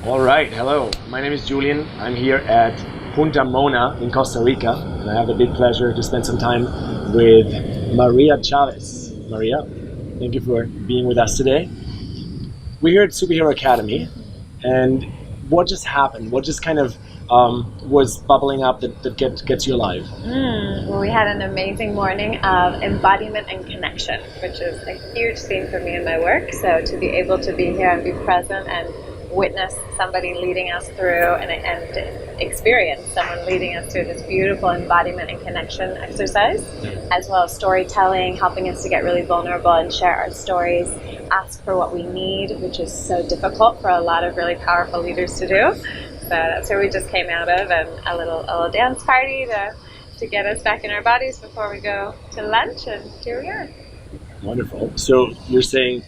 All right, hello. My name is Julian. I'm here at Punta in Costa Rica, and I have the big pleasure to spend some time with Maria Chavez. Maria, thank you for being with us today. We're here at Superhero Academy, and what just happened? What just kind of was bubbling up that gets you alive? Well, we had an amazing morning of embodiment and connection, which is a huge theme for me in my work. So to be able to be here and be present and witness somebody leading us through and experience someone leading us through this beautiful embodiment and connection exercise, as well as storytelling, helping us to get really vulnerable and share our stories, ask for what we need, which is so difficult for a lot of really powerful leaders to do. So that's where we just came out of, and a little dance party to get us back in our bodies before we go to lunch, and here we are. Wonderful. So you're saying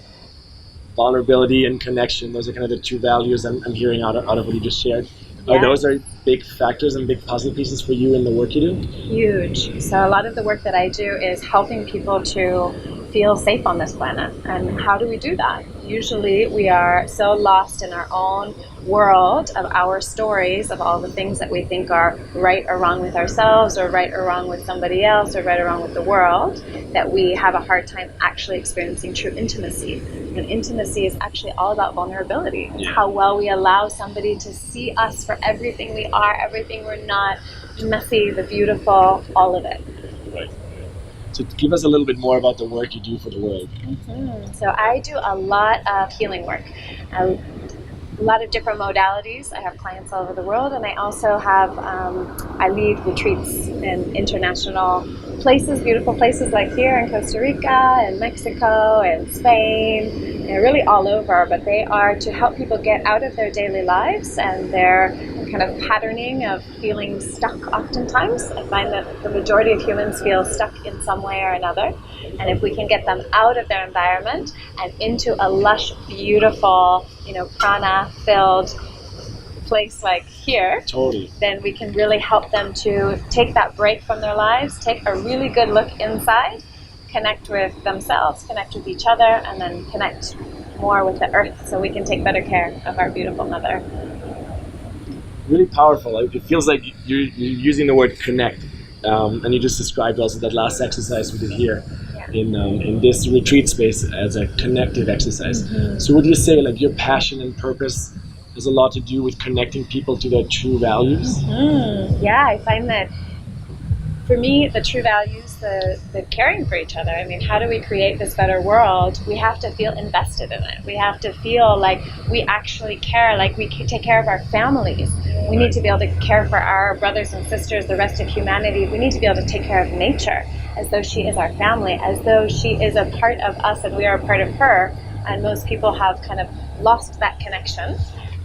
vulnerability and connection, those are kind of the two values I'm hearing out of what you just shared. Yeah. Those are big factors and big puzzle pieces for you in the work you do? Huge. So a lot of the work that I do is helping people to feel safe on this planet. And how do we do that? Usually we are so lost in our own world of our stories, of all the things that we think are right or wrong with ourselves, or right or wrong with somebody else, or right or wrong with the world, that we have a hard time actually experiencing true intimacy. And intimacy is actually all about vulnerability. It's how well we allow somebody to see us for everything we are, everything we're not, the messy, the beautiful, all of it. Right. So give us a little bit more about the work you do for the world. So I do a lot of healing work. A lot of different modalities. I have clients all over the world, and I also have, I lead retreats in international places, beautiful places like here in Costa Rica and Mexico and Spain, really all over, but they are to help people get out of their daily lives and their kind of patterning of feeling stuck oftentimes. I find that the majority of humans feel stuck in some way or another, and if we can get them out of their environment and into a lush, beautiful, prana-filled place like here, totally, then we can really help them to take that break from their lives, take a really good look inside, connect with themselves, connect with each other, and then connect more with the earth so we can take better care of our beautiful mother. Really powerful. It feels like you're using the word connect, and you just described also that last exercise we did here in this retreat space as a connective exercise. So would you say like your passion and purpose has a lot to do with connecting people to their true values? Yeah, I find that for me, the true values, the caring for each other. I mean, how do we create this better world? We have to feel invested in it. We have to feel like we actually care, like we take care of our families. We need to be able to care for our brothers and sisters, the rest of humanity. We need to be able to take care of nature as though she is our family, as though she is a part of us and we are a part of her. And most people have kind of lost that connection.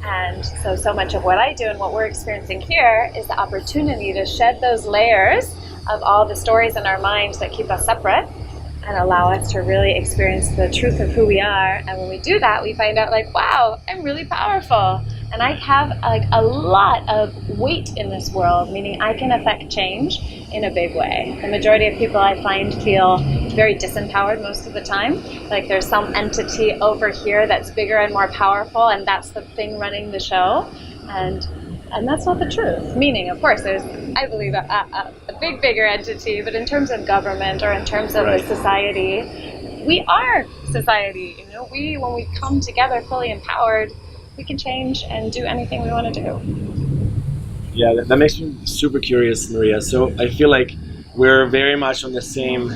And so much of what I do and what we're experiencing here is the opportunity to shed those layers of all the stories in our minds that keep us separate and allow us to really experience the truth of who we are. And when we do that, we find out like, wow, I'm really powerful. And I have like a lot of weight in this world, meaning I can affect change in a big way. The majority of people I find feel very disempowered most of the time. Like there's some entity over here that's bigger and more powerful, and that's the thing running the show. And that's not the truth. Meaning, of course, there's, I believe, a bigger entity, but in terms of government or in terms of the society, we are society. When we come together fully empowered, we can change and do anything we want to do. Yeah, that makes me super curious, Maria. So I feel like we're very much on the same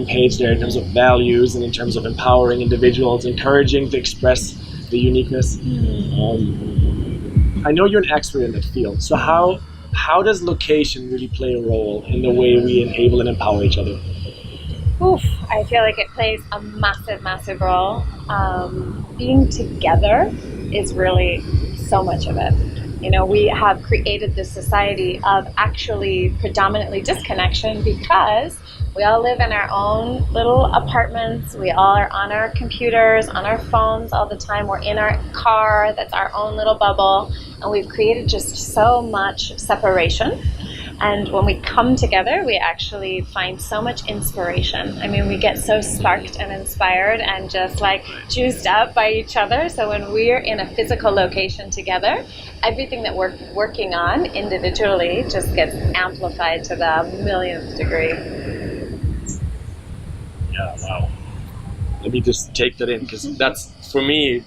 page there in terms of values and in terms of empowering individuals, encouraging to express the uniqueness. I know you're an expert in that field. So how does location really play a role in the way we enable and empower each other? I feel like it plays a massive, massive role. Being together is really so much of it. We have created this society of actually predominantly disconnection because we all live in our own little apartments. We all are on our computers, on our phones all the time. We're in our car. That's our own little bubble. And we've created just so much separation. And when we come together, we actually find so much inspiration. I mean, we get so sparked and inspired and just like juiced up by each other. So when we're in a physical location together, everything that we're working on individually just gets amplified to the millionth degree. Yeah, wow. Let me just take that in, because that's, for me,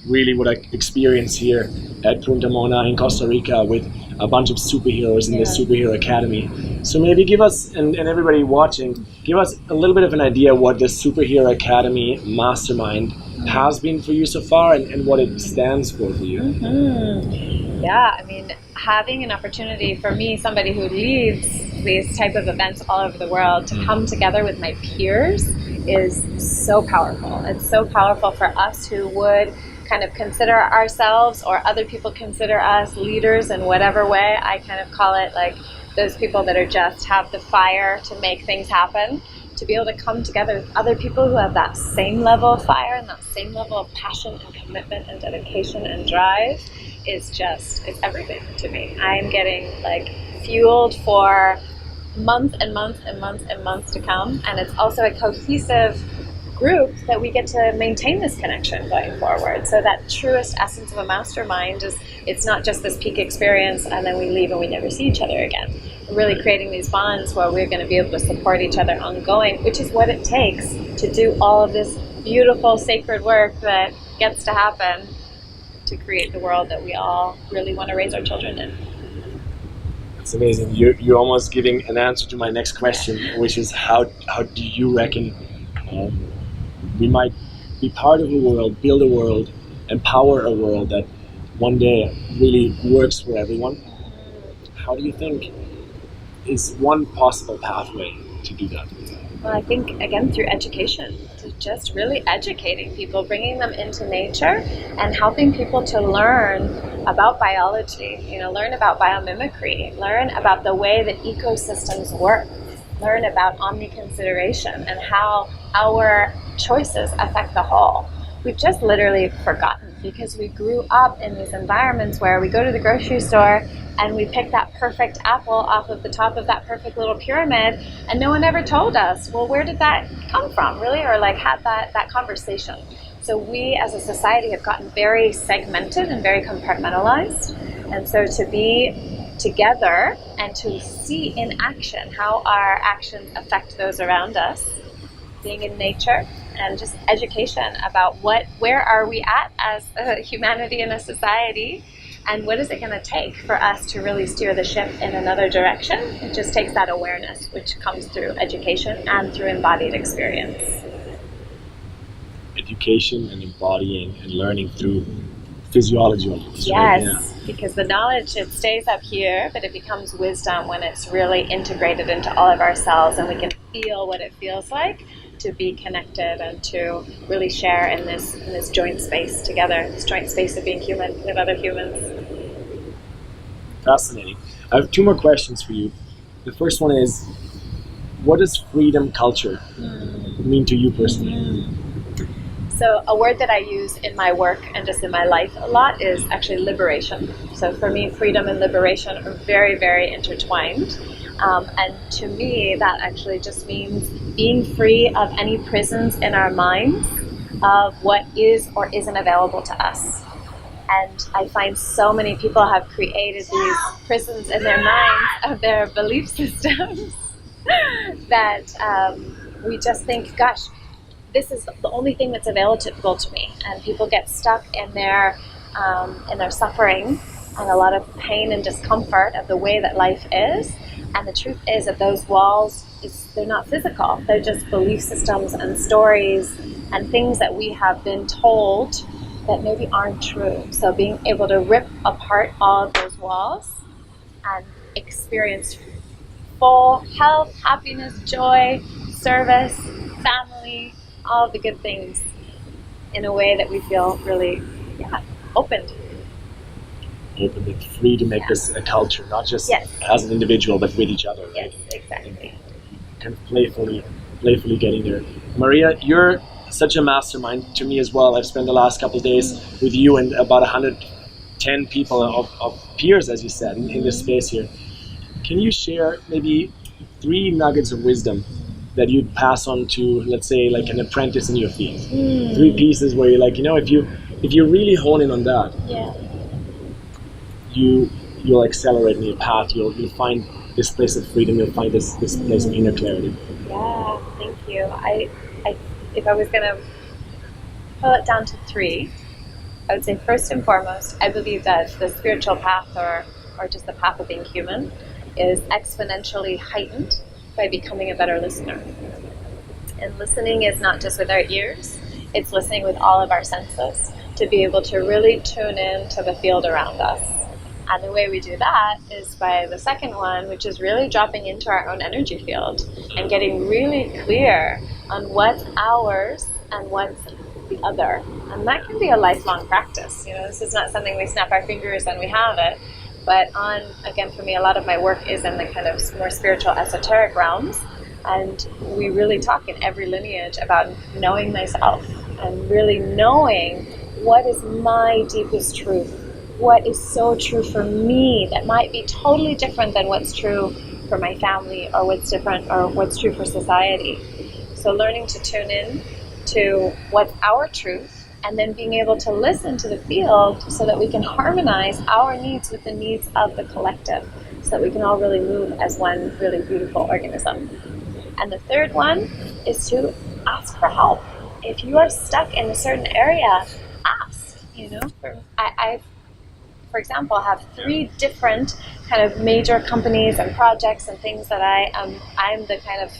really what I experience here at Punta Mona in Costa Rica with a bunch of superheroes in the Superhero Academy. So maybe give us, and everybody watching, give us a little bit of an idea what the Superhero Academy Mastermind has been for you so far, and what it stands for you. Yeah, I mean, having an opportunity for me, somebody who leads these type of events all over the world, to come together with my peers is so powerful. It's so powerful for us who would kind of consider ourselves, or other people consider us, leaders in whatever way. I kind of call it like those people that are just have the fire to make things happen. To be able to come together with other people who have that same level of fire and that same level of passion and commitment and dedication and drive is just, it's everything to me. I am getting like fueled for months and months and months and months to come. And it's also a cohesive group that we get to maintain this connection going forward. So that truest essence of a mastermind is, it's not just this peak experience and then we leave and we never see each other again. We're really creating these bonds where we're going to be able to support each other ongoing, which is what it takes to do all of this beautiful sacred work that gets to happen to create the world that we all really want to raise our children in. It's amazing. You're almost giving an answer to my next question, which is how do you reckon we might be part of a world, build a world, empower a world that one day really works for everyone? How do you think is one possible pathway to do that? Well, I think, again, through education, to just really educating people, bringing them into nature and helping people to learn about biology, learn about biomimicry, learn about the way that ecosystems work, learn about omniconsideration and how our choices affect the whole. We've just literally forgotten, because we grew up in these environments where we go to the grocery store and we pick that perfect apple off of the top of that perfect little pyramid, and no one ever told us, well, where did that come from, really? Or like had that conversation. So we as a society have gotten very segmented and very compartmentalized. And so to be together and to see in action how our actions affect those around us, being in nature, and just education about where are we at as a humanity and a society, and what is it going to take for us to really steer the ship in another direction. It just takes that awareness, which comes through education and through embodied experience. Education and embodying and learning through physiology almost, yes, right? Yeah. Because the knowledge, it stays up here, but it becomes wisdom when it's really integrated into all of our cells, and we can feel what it feels like to be connected and to really share in this joint space together, this joint space of being human with other humans. Fascinating. I have two more questions for you. The first one is, what does freedom culture mean to you personally? So a word that I use in my work and just in my life a lot is actually liberation. So for me, freedom and liberation are very, very intertwined. And to me, that actually just means being free of any prisons in our minds of what is or isn't available to us. And I find so many people have created these prisons in their minds of their belief systems that we just think, gosh, this is the only thing that's available to me. And people get stuck in their suffering and a lot of pain and discomfort of the way that life is. And the truth is that those walls, they're not physical. They're just belief systems and stories and things that we have been told that maybe aren't true. So being able to rip apart all of those walls and experience full health, happiness, joy, service, family, all the good things in a way that we feel really opened. Open and free to make this a culture, not just as an individual, but with each other. Right? Yes, exactly. Kind of playfully getting there. Maria, you're such a mastermind to me as well. I've spent the last couple of days with you and about 110 people of peers, as you said, in this space here. can you share maybe 3 nuggets of wisdom that you'd pass on to, let's say, like an apprentice in your field? 3 pieces where you're like, if you really hone in on that, you'll accelerate in your path. You'll find this place of freedom. You'll find this place of inner clarity. Yeah, thank you. I if I was gonna pull it down to 3, I would say first and foremost, I believe that the spiritual path or just the path of being human is exponentially heightened by becoming a better listener. And listening is not just with our ears, it's listening with all of our senses to be able to really tune in to the field around us. And the way we do that is by the second one, which is really dropping into our own energy field and getting really clear on what's ours and what's the other. And that can be a lifelong practice. This is not something we snap our fingers and we have it. But again, for me, a lot of my work is in the kind of more spiritual, esoteric realms. And we really talk in every lineage about knowing myself and really knowing what is my deepest truth. What is so true for me that might be totally different than what's true for my family or what's different or what's true for society. So learning to tune in to what's our truth and then being able to listen to the field so that we can harmonize our needs with the needs of the collective so that we can all really move as one really beautiful organism. And the third one is to ask for help. If you are stuck in a certain area, ask. I for example, have 3 different kind of major companies and projects and things that I'm the kind of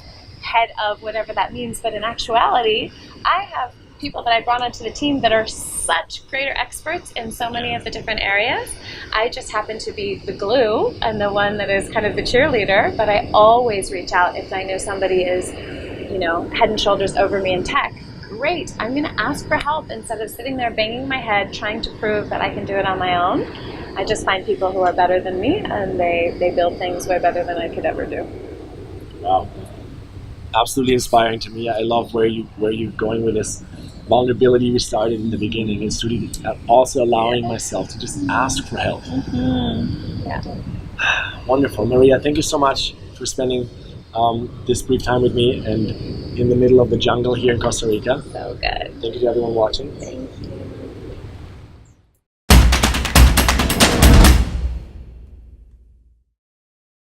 head of, whatever that means. But in actuality, I have people that I brought onto the team that are such greater experts in so many of the different areas. I just happen to be the glue and the one that is kind of the cheerleader, but I always reach out if I know somebody is, head and shoulders over me in tech. Great, I'm going to ask for help instead of sitting there banging my head trying to prove that I can do it on my own. I just find people who are better than me and they build things way better than I could ever do. Wow. Absolutely inspiring to me. I love where you're going with this vulnerability we started in the beginning. It's really also allowing myself to just ask for help. Yeah. Wonderful. Maria, thank you so much for spending this brief time with me and in the middle of the jungle here in Costa Rica. So good. Thank you to everyone watching. Thank you.